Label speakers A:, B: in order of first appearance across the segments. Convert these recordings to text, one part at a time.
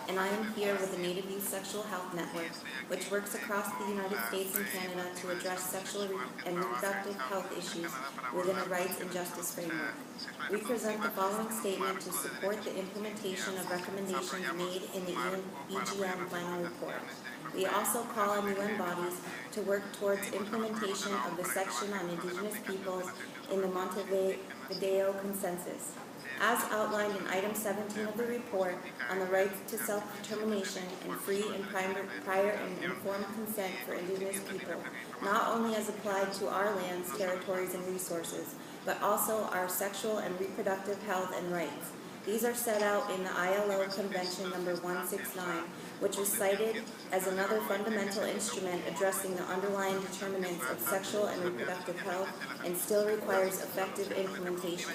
A: and I am here with the Native Youth Sexual Health Network, which works across the United States and Canada to address sexual and reproductive health issues within a rights and justice framework. We present the following statement to support the implementation of recommendations made in the EGM final report. We also call on UN bodies to work towards implementation of the section on Indigenous peoples in the Montevideo Consensus. As outlined in Item 17 of the report on the right to self-determination and free and prior and informed consent for Indigenous people, not only as applied to our lands, territories, and resources, but also our sexual and reproductive health and rights. These are set out in the ILO Convention number 169, which was cited as another fundamental instrument addressing the underlying determinants of sexual and reproductive health and still requires effective implementation.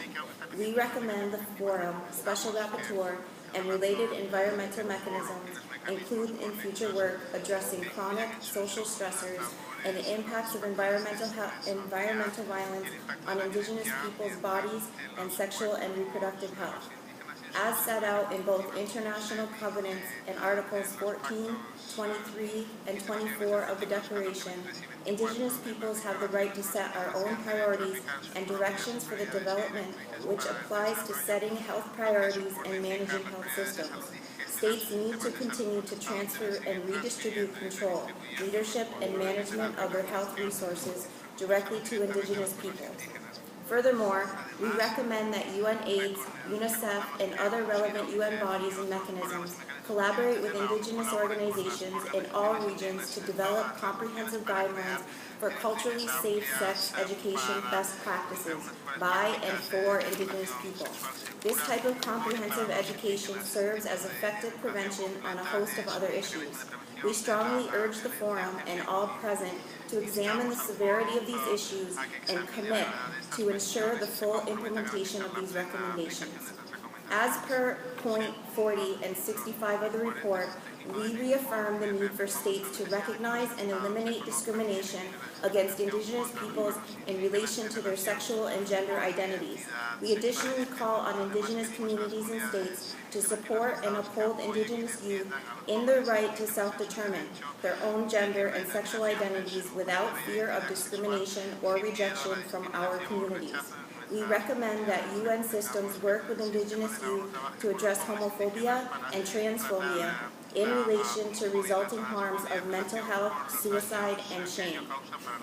A: We recommend the forum, special rapporteur, and related environmental mechanisms include in future work addressing chronic social stressors and the impacts of environmental violence on Indigenous people's bodies and sexual and reproductive health. As set out in both international covenants and Articles 14, 23, and 24 of the Declaration, Indigenous peoples have the right to set our own priorities and directions for the development, which applies to setting health priorities and managing health systems. States need to continue to transfer and redistribute control, leadership, and management of their health resources directly to Indigenous peoples. Furthermore, we recommend that UNAIDS, UNICEF, and other relevant UN bodies and mechanisms collaborate with Indigenous organizations in all regions to develop comprehensive guidelines for culturally safe sex education best practices by and for Indigenous people. This type of comprehensive education serves as effective prevention on a host of other issues. We strongly urge the forum and all present to examine the severity of these issues and commit to ensure the full implementation of these recommendations. As per point 40 and 65 of the report, we reaffirm the need for states to recognize and eliminate discrimination against Indigenous peoples in relation to their sexual and gender identities. We additionally call on Indigenous communities and states to support and uphold Indigenous youth in their right to self-determine their own gender and sexual identities without fear of discrimination or rejection from our communities. We recommend that UN systems work with Indigenous youth to address homophobia and transphobia in relation to resulting harms of mental health, suicide, and shame.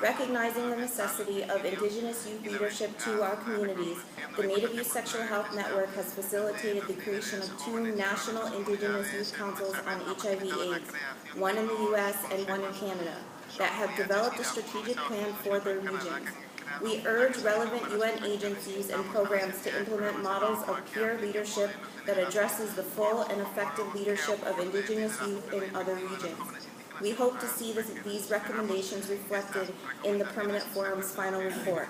A: Recognizing the necessity of Indigenous youth leadership to our communities, the Native Youth Sexual Health Network has facilitated the creation of 2 national Indigenous youth councils on HIV/AIDS, one in the U.S. and one in Canada, that have developed a strategic plan for their regions. We urge relevant UN agencies and programs to implement models of peer leadership that addresses the full and effective leadership of Indigenous youth in other regions. We hope to see these recommendations reflected in the Permanent Forum's final report.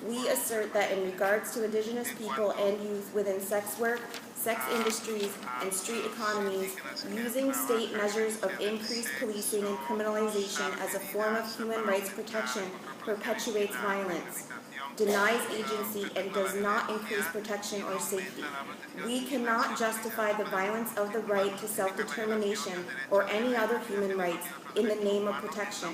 A: We assert that in regards to Indigenous people and youth within sex work, sex industries, and street economies, using state measures of increased policing and criminalization as a form of human rights protection perpetuates violence, denies agency, and does not increase protection or safety. We cannot justify the violence of the right to self-determination or any other human rights in the name of protection.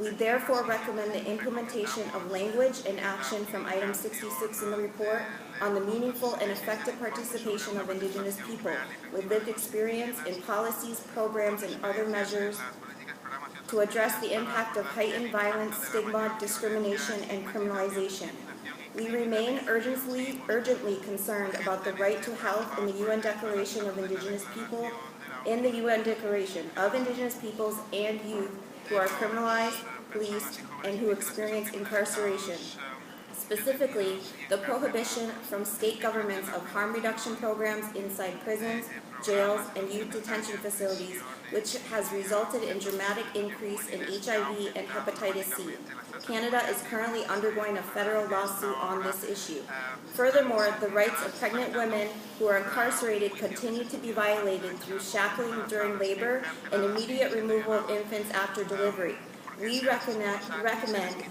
A: We therefore recommend the implementation of language and action from Item 66 in the report on the meaningful and effective participation of Indigenous people with lived experience in policies, programs, and other measures to address the impact of heightened violence, stigma, discrimination, and criminalization. We remain urgently concerned about the right to health in the UN Declaration of Indigenous People, and youth who are criminalized, policed, and who experience incarceration. Specifically, the prohibition from state governments of harm reduction programs inside prisons, jails, and youth detention facilities, which has resulted in dramatic increase in HIV and hepatitis C. Canada is currently undergoing a federal lawsuit on this issue. Furthermore, the rights of pregnant women who are incarcerated continue to be violated through shackling during labor and immediate removal of infants after delivery. We recommend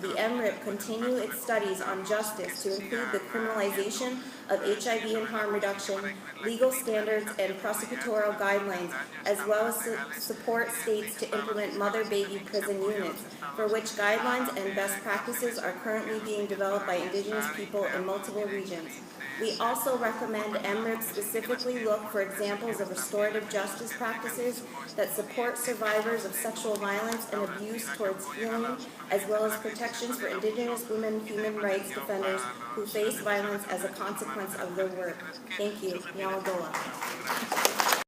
A: the MRIP continue its studies on justice to include the criminalization of HIV and harm reduction, legal standards, and prosecutorial guidelines, as well as support states to implement mother-baby prison units, for which guidelines and best practices are currently being developed by Indigenous people in multiple regions. We also recommend MRIP specifically look for examples of restorative justice practices that support survivors of sexual violence and abuse towards healing, as well as protections for Indigenous women human rights defenders who face violence as a consequence of their work. Thank you. Yamagoa.